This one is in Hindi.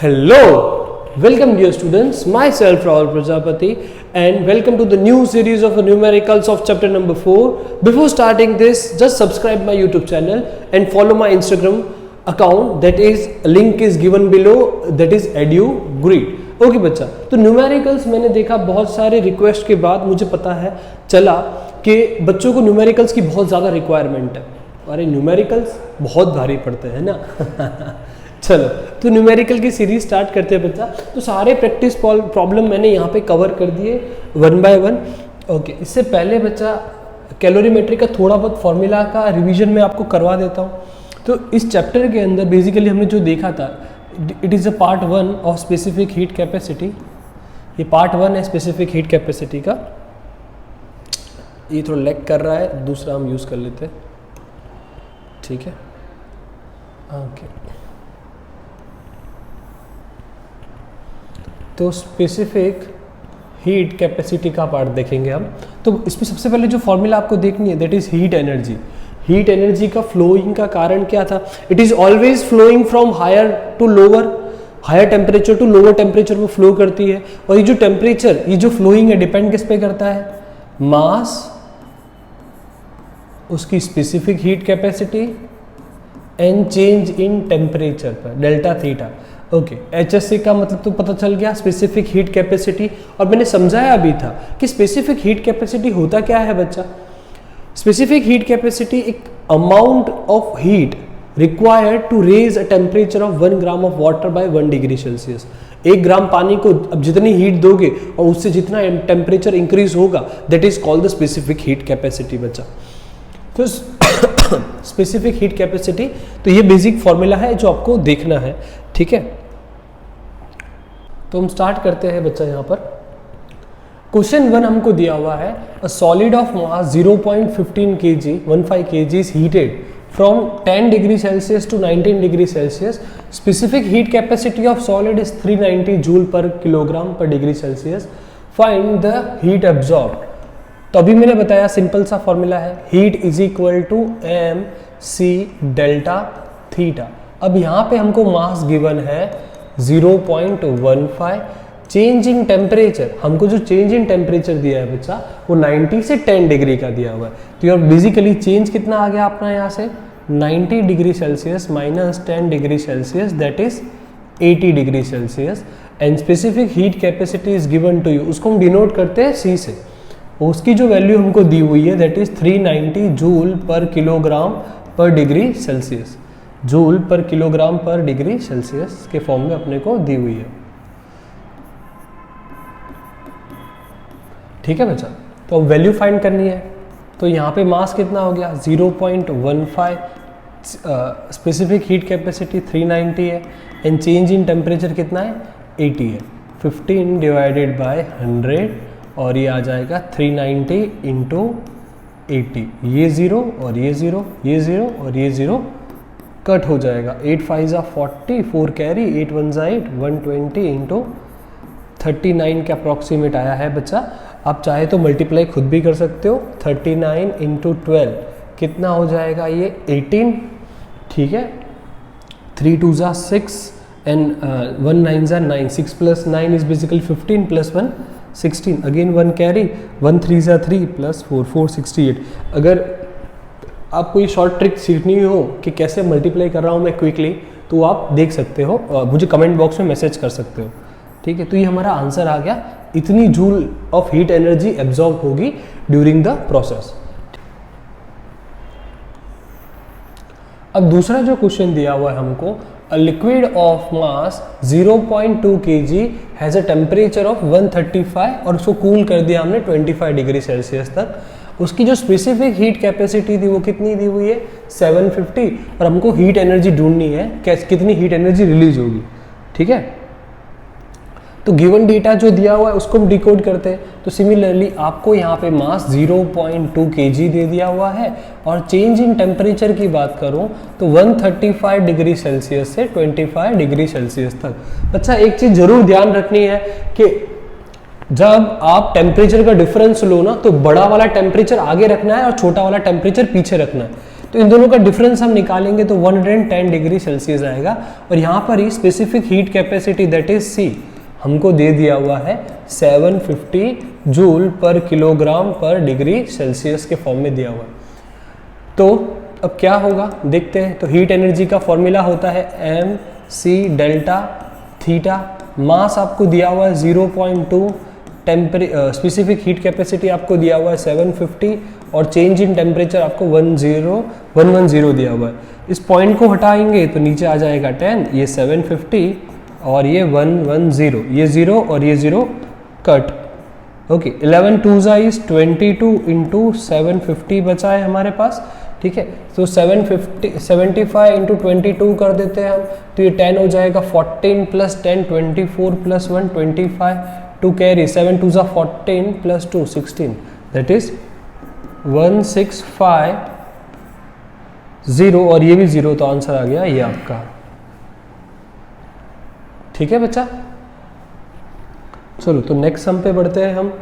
Hello, welcome dear students, myself Rahul Prajapati and welcome to the new series of numericals of chapter number 4. Before starting this, just subscribe my YouTube channel and follow my Instagram account, that is link is given below, that is edugreed. Okay बच्चा, तो न्यूमेरिकल्स मैंने देखा बहुत सारे रिक्वेस्ट के बाद मुझे पता है चला कि बच्चों को न्यूमेरिकल्स की बहुत ज़्यादा रिक्वायरमेंट है। अरे न्यूमेरिकल्स बहुत भारी पड़ते हैं ना चलो तो न्यूमेरिकल की सीरीज स्टार्ट करते हैं बच्चा। तो सारे प्रैक्टिस प्रॉब्लम मैंने यहाँ पे कवर कर दिए वन बाय वन। ओके, इससे पहले बच्चा कैलोरीमेट्री का थोड़ा बहुत फॉर्मूला का रिवीजन मैं आपको करवा देता हूँ। तो इस चैप्टर के अंदर बेसिकली हमने जो देखा था, it is a part 1 of specific heat capacity. ये पार्ट 1 है स्पेसिफिक हीट कैपेसिटी का। ये थोड़ा लैग कर रहा है, दूसरा हम यूज़ कर लेते हैं, ठीक है। ओके, तो स्पेसिफिक हीट कैपेसिटी का पार्ट देखेंगे हम। तो इसमें सबसे पहले जो फॉर्मूला आपको देखनी है, that is heat energy. Heat energy का फ्लोइंग का कारण क्या था? It is always flowing from higher to lower, higher temperature to lower temperature वो फ्लो करती है। और ये जो टेम्परेचर, ये जो फ्लोइंग है, डिपेंड किस पे करता है? मास, उसकी specific heat capacity and change in temperature पर, डेल्टा थीटा। ओके, HSC का मतलब तो पता चल गया, स्पेसिफिक हीट कैपेसिटी। और मैंने समझाया भी था कि स्पेसिफिक हीट कैपेसिटी होता क्या है बच्चा। स्पेसिफिक हीट कैपेसिटी एक amount of heat required to raise a temperature of 1 gram of water by 1 degree Celsius. 1 gram पानी को अब जितनी हीट दोगे और उससे जितना टेम्परेचर इंक्रीज होगा, that is called the specific heat capacity बच्चा। तो स्पेसिफिक हीट कैपेसिटी, तो ये बेसिक फॉर्मूला है जो आपको देखना है, ठीक है। तो हम स्टार्ट करते हैं बच्चा। यहाँ पर क्वेश्चन 1 हमको दिया हुआ है, a solid of mass 0.15 kg 15 kg is heated from 10 degree Celsius to 19 degree Celsius. Specific heat capacity of solid is 390 joule per kilogram per degree Celsius. Find the heat absorbed. तो अभी मैंने बताया सिंपल सा फॉर्मूला है, heat is equal to mc delta theta. अब यहाँ पे हमको मास गिवन है 0.15। चेंज इन टेम्परेचर, हमको जो चेंज इन टेम्परेचर दिया है बच्चा वो 90 से 10 डिग्री का दिया हुआ है। तो यार बेसिकली चेंज कितना आ गया अपना यहाँ से, 90 degree Celsius minus 10 degree Celsius, that is 80 degree Celsius. And specific heat capacity is given to you, उसको हम डिनोट करते हैं C से। उसकी जो वैल्यू हमको दी हुई है, that is 390 joule per kilogram per degree Celsius. Joule per kilogram per degree Celsius के फॉर्म में अपने को दी हुई है, ठीक है बच्चा। तो अब वैल्यू फाइंड करनी है। तो यहाँ पे मास कितना हो गया 0.15, स्पेसिफिक हीट कैपेसिटी 390 है एंड चेंज इन टेम्परेचर कितना है 80 है। 15 डिवाइडेड बाय 100 और ये आ जाएगा 390 इंटू 80। ये 0 और ये 0, ये 0 और ये 0 कट हो जाएगा। 8 5 40, 4 कैरी, 8 1 8, 120 इंटू 39 के अप्रॉक्सीमेट आया है बच्चा। आप चाहे तो मल्टीप्लाई खुद भी कर सकते हो। 39 इंटू 12 कितना हो जाएगा, ये 18, ठीक है। 3 2 6 and 1 9 9, 6 plus 9 is basically 15 plus 1 16, again 1 carry, 1 3 3 plus 4 4 68। अगर आपको ये शॉर्ट ट्रिक सीखनी हो कि कैसे मल्टीप्लाई कर रहा हूँ मैं क्विकली, तो आप देख सकते हो, मुझे कमेंट बॉक्स में मैसेज कर सकते हो, ठीक है। तो ये हमारा आंसर आ गया, इतनी joule of heat energy absorb होगी ड्यूरिंग द प्रोसेस। अब दूसरा जो क्वेश्चन दिया हुआ है हमको, a liquid of mass 0.2 kg has a temperature of 135 और उसको कूल कर दिया हमने 25 डिग्री सेल्सियस तक। उसकी जो स्पेसिफिक हीट कैपेसिटी थी वो कितनी दी हुई है 750, और हमको हीट एनर्जी ढूंढनी है, कितनी हीट एनर्जी रिलीज होगी, ठीक है। तो गिवन डेटा जो दिया हुआ है उसको हम डिकोड करते हैं। तो सिमिलरली आपको यहाँ पे मास 0.2 kg दे दिया हुआ है और चेंज इन टेम्परेचर की बात करूँ तो 135 डिग्री सेल्सियस से 25 डिग्री सेल्सियस तक। अच्छा, एक चीज़ जरूर ध्यान रखनी है कि जब आप टेम्परेचर का डिफरेंस लो ना, तो बड़ा वाला टेम्परेचर आगे रखना है और छोटा वाला टेम्परेचर पीछे रखना है। तो इन दोनों का डिफरेंस हम निकालेंगे तो 110 डिग्री सेल्सियस आएगा। और यहाँ पर ही specific heat capacity that is C हमको दे दिया हुआ है 750 joule per kilogram per degree Celsius के फॉर्म में दिया हुआ है। तो अब क्या होगा देखते हैं। तो हीट एनर्जी का फॉर्मूला होता है एम सी डेल्टा थीटा, मास आपको दिया हुआ है 0.2, स्पेसिफिक हीट कैपेसिटी आपको दिया हुआ है 750 और चेंज इन टेम्परेचर आपको 110 दिया हुआ है। इस पॉइंट को हटाएंगे तो नीचे आ जाएगा 10, ये 750 और ये 110, ये 0 और ये 0 कट। ओके 11 2 इज 22 इंटू 750 बचा है हमारे पास, ठीक है। तो 75 इंटू 22 कर देते हैं हम, तो ये 10 हो जाएगा, 14 plus 10 24 plus 1 25 two carry 7 2 14 plus 2 16 that is 1650 और ये भी 0, तो आंसर आ गया ये आपका। ठीक है बच्चा, चलो तो नेक्स्ट सम पे बढ़ते हैं हम।